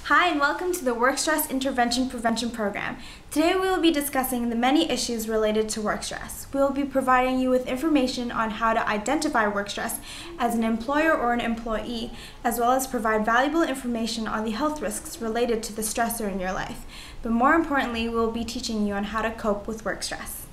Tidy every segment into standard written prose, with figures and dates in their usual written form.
Hi and welcome to the Work Stress Intervention Prevention Program. Today we will be discussing the many issues related to work stress. We will be providing you with information on how to identify work stress as an employer or an employee, as well as provide valuable information on the health risks related to the stressor in your life. But more importantly, we will be teaching you on how to cope with work stress.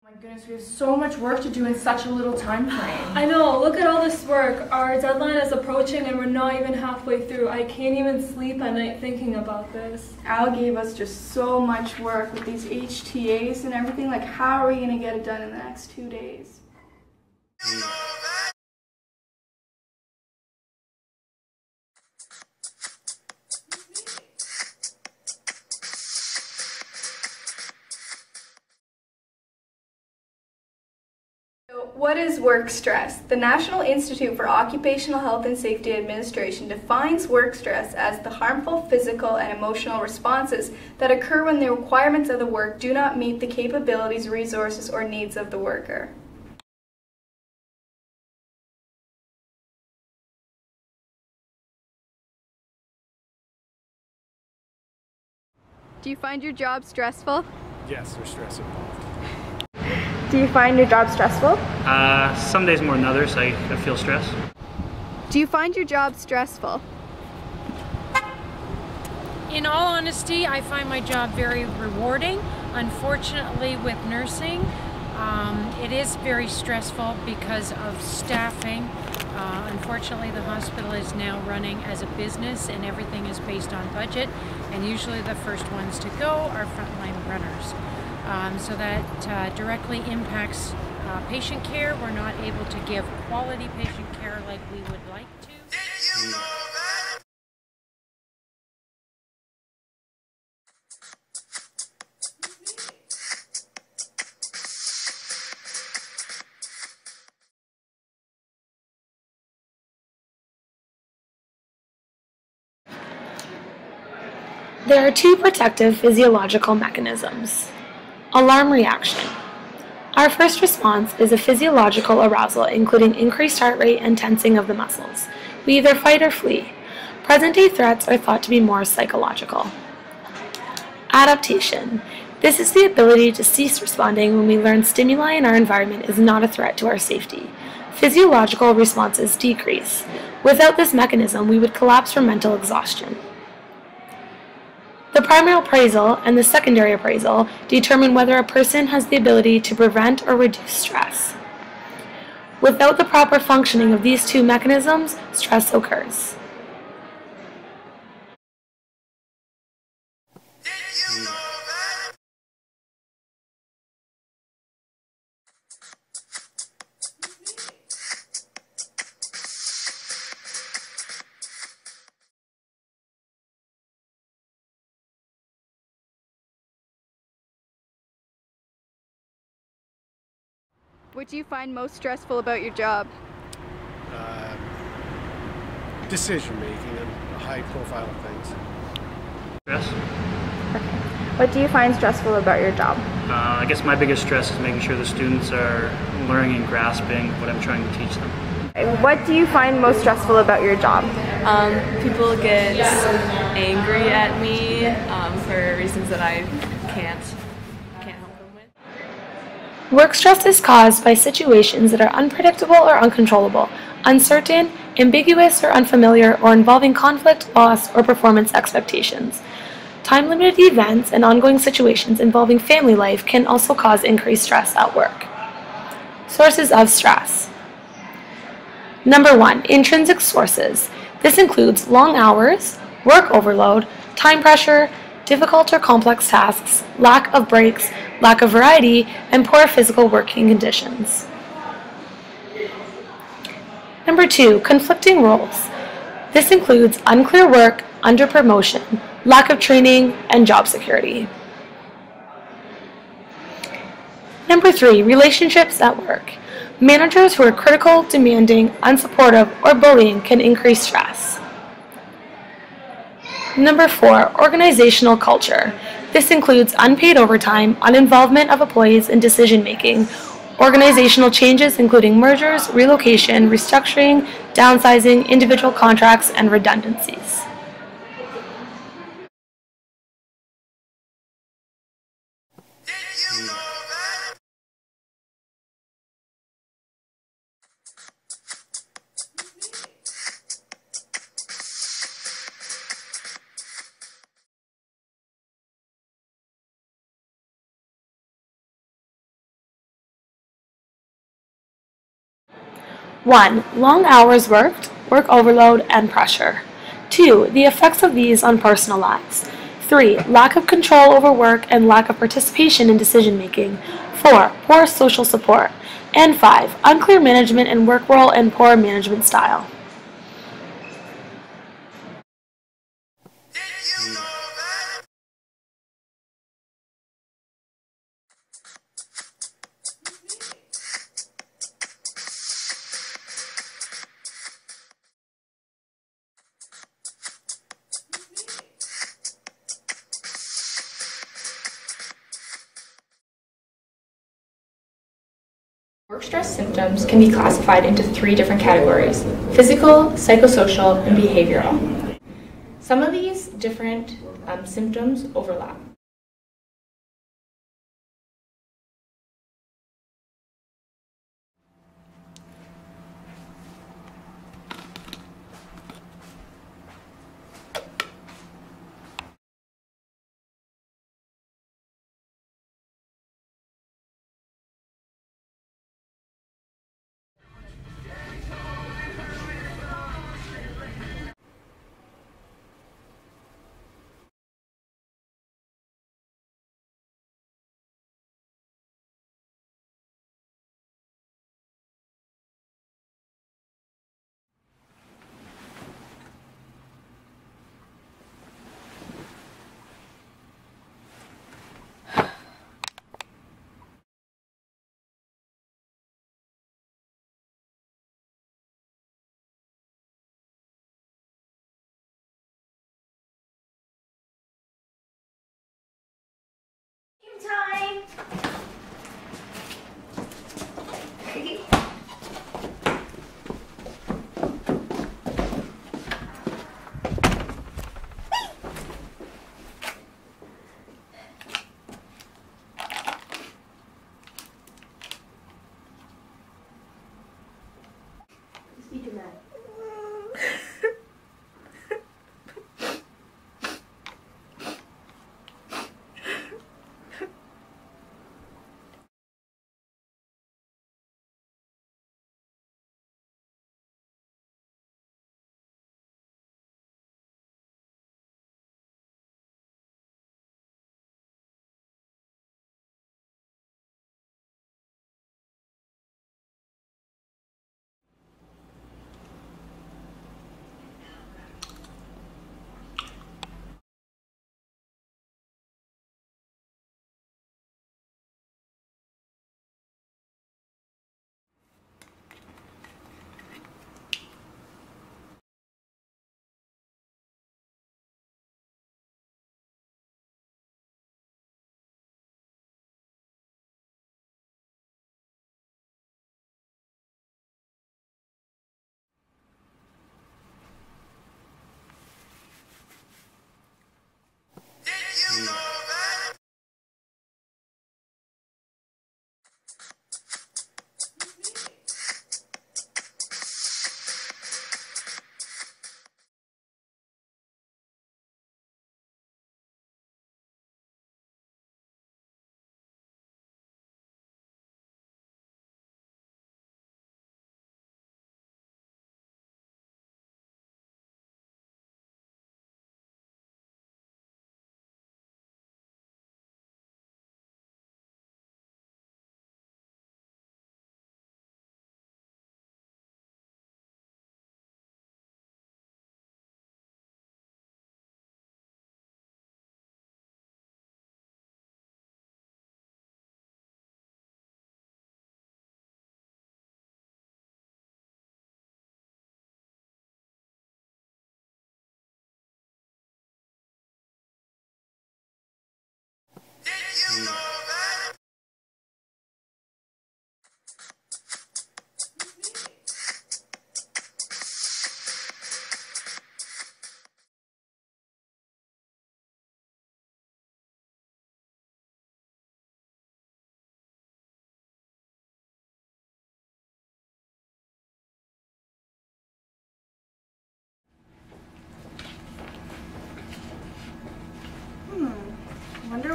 My goodness, we have so much work to do in such a little time frame. I know, look at all this work. Our deadline is approaching and we're not even halfway through. I can't even sleep at night thinking about this. Al gave us just so much work with these HTAs and everything. Like, how are we going to get it done in the next 2 days? What is work stress? The National Institute for Occupational Health and Safety Administration defines work stress as the harmful physical and emotional responses that occur when the requirements of the work do not meet the capabilities, resources, or needs of the worker. Do you find your job stressful? Yes, there's stress involved. Do you find your job stressful? Some days more than others, I feel stress. Do you find your job stressful? In all honesty, I find my job very rewarding. Unfortunately, with nursing, it is very stressful because of staffing. Unfortunately, the hospital is now running as a business and everything is based on budget, and usually the first ones to go are frontline runners. So that directly impacts patient care. We're not able to give quality patient care like we would like to. There are two protective physiological mechanisms. Alarm reaction. Our first response is a physiological arousal, including increased heart rate and tensing of the muscles. We either fight or flee. Present-day threats are thought to be more psychological. Adaptation. This is the ability to cease responding when we learn stimuli in our environment is not a threat to our safety. Physiological responses decrease. Without this mechanism, we would collapse from mental exhaustion. The primary appraisal and the secondary appraisal determine whether a person has the ability to prevent or reduce stress. Without the proper functioning of these two mechanisms, stress occurs. What do you find most stressful about your job? Decision making and a high profile of things. Stress? What do you find stressful about your job? I guess my biggest stress is making sure the students are learning and grasping what I'm trying to teach them. What do you find most stressful about your job? People get angry at me for reasons that I can't help them with. Work stress is caused by situations that are unpredictable or uncontrollable, uncertain, ambiguous or unfamiliar, or involving conflict, loss, or performance expectations. Time-limited events and ongoing situations involving family life can also cause increased stress at work. Sources of stress. Number 1, intrinsic sources. This includes long hours, work overload, time pressure, difficult or complex tasks, lack of breaks, lack of variety, and poor physical working conditions. Number 2, conflicting roles. This includes unclear work, under-promotion, lack of training, and job security. Number 3, relationships at work. Managers who are critical, demanding, unsupportive, or bullying can increase stress. Number 4, organizational culture. This includes unpaid overtime, uninvolvement of employees in decision-making, Organizational changes including mergers, relocation, restructuring, downsizing, individual contracts, and redundancies. One, long hours worked, work overload, and pressure. 2, the effects of these on personal lives. 3, lack of control over work and lack of participation in decision making. 4, poor social support. And 5, unclear management and work role and poor management style. Work stress symptoms can be classified into 3 different categories: physical, psychosocial, and behavioral. Some of these different symptoms overlap. Time.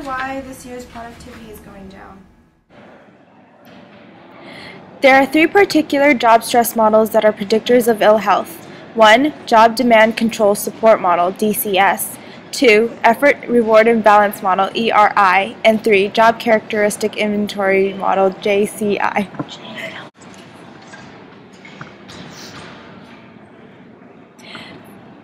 why this year's productivity is going down? There are 3 particular job stress models that are predictors of ill health. 1. Job Demand Control Support Model, DCS. 2. Effort Reward Imbalance Model, ERI. And 3. Job Characteristic Inventory Model, JCI.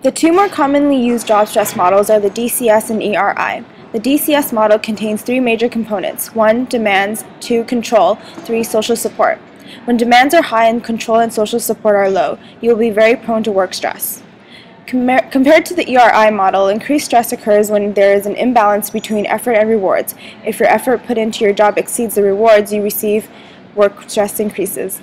The 2 more commonly used job stress models are the DCS and ERI. The DCS model contains 3 major components: 1. Demands, 2. Control, 3. Social support. When demands are high and control and social support are low, you will be very prone to work stress. Compared to the ERI model, increased stress occurs when there is an imbalance between effort and rewards. If your effort put into your job exceeds the rewards you receive, work stress increases.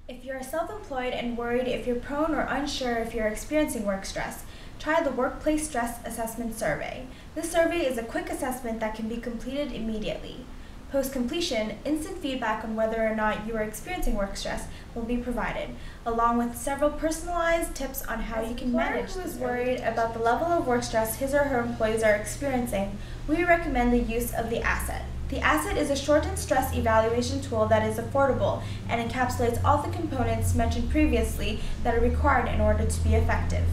If you are self-employed and worried if you're prone or unsure if you're experiencing work stress, try the Workplace Stress Assessment Survey. This survey is a quick assessment that can be completed immediately. Post-completion, instant feedback on whether or not you are experiencing work stress will be provided, along with several personalized tips on how you can manage. Who is worried about the level of work stress his or her employees are experiencing, we recommend the use of the ASSET. The ASSET is a shortened stress evaluation tool that is affordable and encapsulates all the components mentioned previously that are required in order to be effective.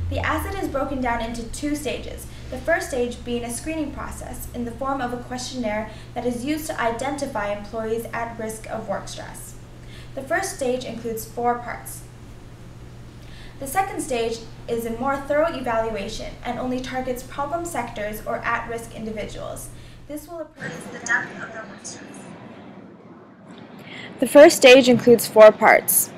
The ASSET is broken down into 2 stages, the first stage being a screening process in the form of a questionnaire that is used to identify employees at risk of work stress. The first stage includes 4 parts. The second stage is a more thorough evaluation and only targets problem sectors or at-risk individuals. This will appraise the depth of their work stress. The first stage includes 4 parts.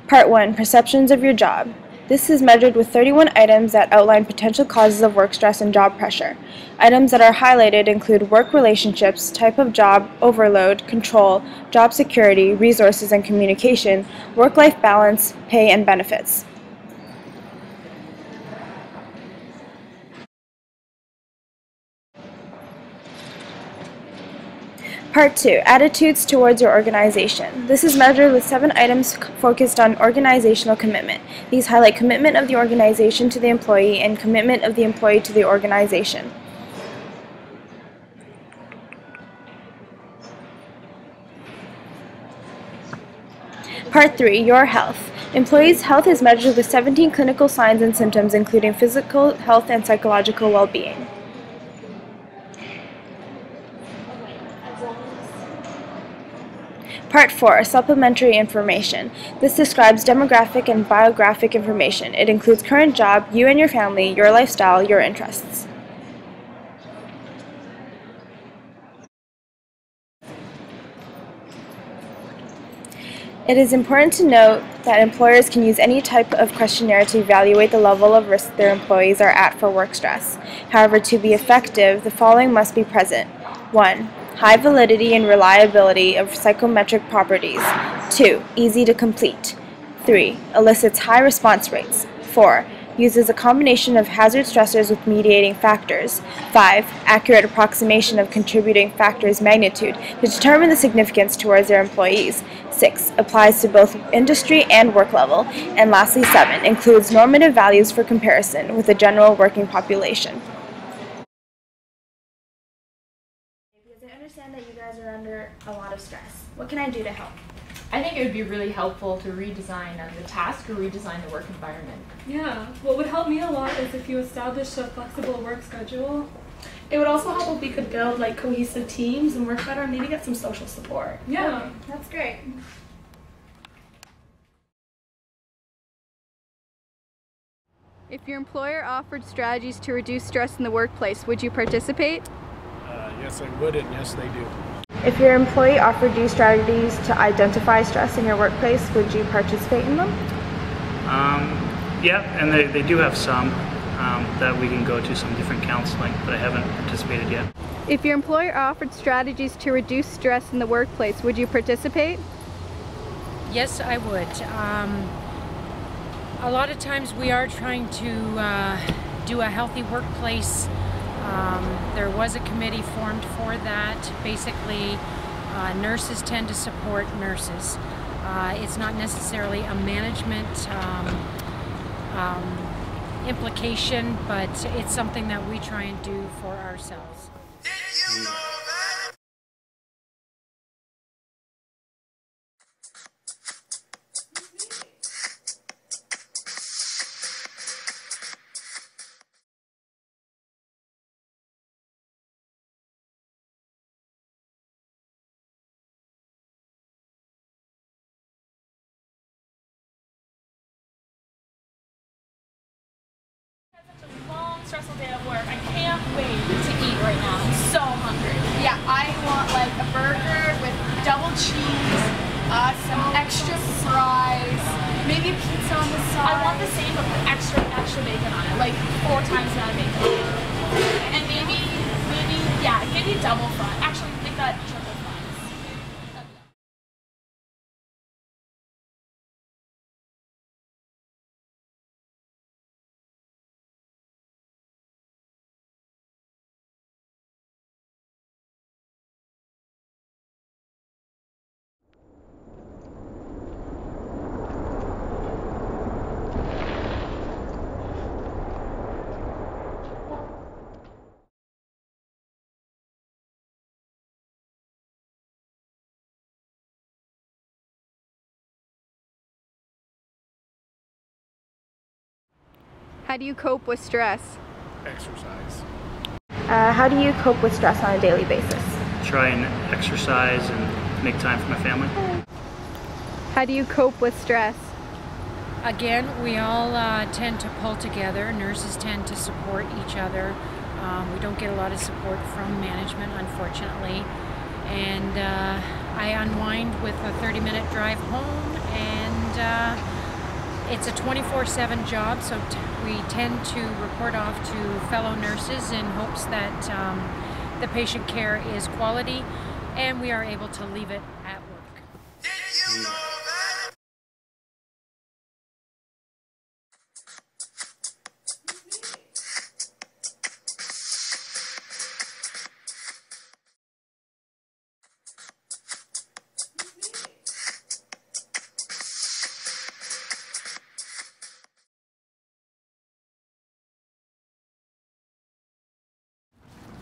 Part 1, Perceptions of your job. This is measured with 31 items that outline potential causes of work stress and job pressure. Items that are highlighted include work relationships, type of job, overload, control, job security, resources and communication, work-life balance, pay, and benefits. Part 2, Attitudes towards your organization. This is measured with 7 items focused on organizational commitment. These highlight commitment of the organization to the employee and commitment of the employee to the organization. Part 3, Your health. Employees' health is measured with 17 clinical signs and symptoms, including physical health and psychological well-being. Part 4, Supplementary Information. This describes demographic and biographic information. It includes current job, you and your family, your lifestyle, your interests. It is important to note that employers can use any type of questionnaire to evaluate the level of risk their employees are at for work stress. However, to be effective, the following must be present. 1. High validity and reliability of psychometric properties. 2. Easy to complete. 3. Elicits high response rates. 4. Uses a combination of hazard stressors with mediating factors. 5. Accurate approximation of contributing factors magnitude to determine the significance towards their employees. 6. Applies to both industry and work level. And lastly, 7. Includes normative values for comparison with the general working population. I understand that you guys are under a lot of stress. What can I do to help? I think it would be really helpful to redesign the task or redesign the work environment. Yeah, what would help me a lot is if you established a flexible work schedule. It would also help if we could build like cohesive teams and work better and maybe get some social support. Yeah, that's great. If your employer offered strategies to reduce stress in the workplace, would you participate? Yes, I would, and yes, they do. If your employee offered you strategies to identify stress in your workplace, would you participate in them? Yeah, and they do have some that we can go to some different counseling, but I haven't participated yet. If your employer offered strategies to reduce stress in the workplace, would you participate? Yes, I would. A lot of times we are trying to do a healthy workplace. There was a committee formed for that. Basically, nurses tend to support nurses. It's not necessarily a management implication, but it's something that we try and do for ourselves. Stressful day at work. I can't wait to eat right now. I'm so hungry. Yeah, I want like a burger with double cheese, some extra fries, maybe a pizza on the side. I want the same but with extra bacon on it, like 4 times the amount of bacon. And maybe, yeah, give me double fries. Actually, make that triple fries. How do you cope with stress? Exercise. How do you cope with stress on a daily basis? Try and exercise and make time for my family. How do you cope with stress? Again, we all tend to pull together. Nurses tend to support each other. We don't get a lot of support from management, unfortunately. And I unwind with a 30-minute drive home, and it's a 24/7 job, so we tend to report off to fellow nurses in hopes that the patient care is quality and we are able to leave it at work. Did you know that?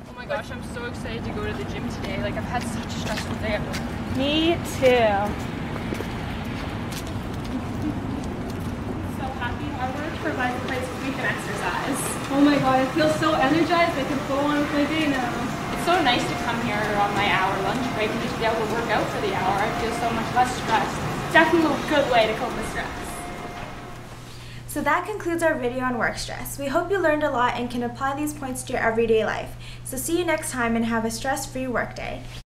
Oh my gosh, I'm so excited to go to the gym today. Like, I've had such a stressful day at work. Me too. So happy our work provides a place where we can exercise. Oh my god, I feel so energized. I can go on with my day now. It's so nice to come here on my hour lunch break and just be able to work out for the hour. I feel so much less stressed. It's definitely a good way to cope with stress. So that concludes our video on work stress. We hope you learned a lot and can apply these points to your everyday life. So see you next time and have a stress-free workday.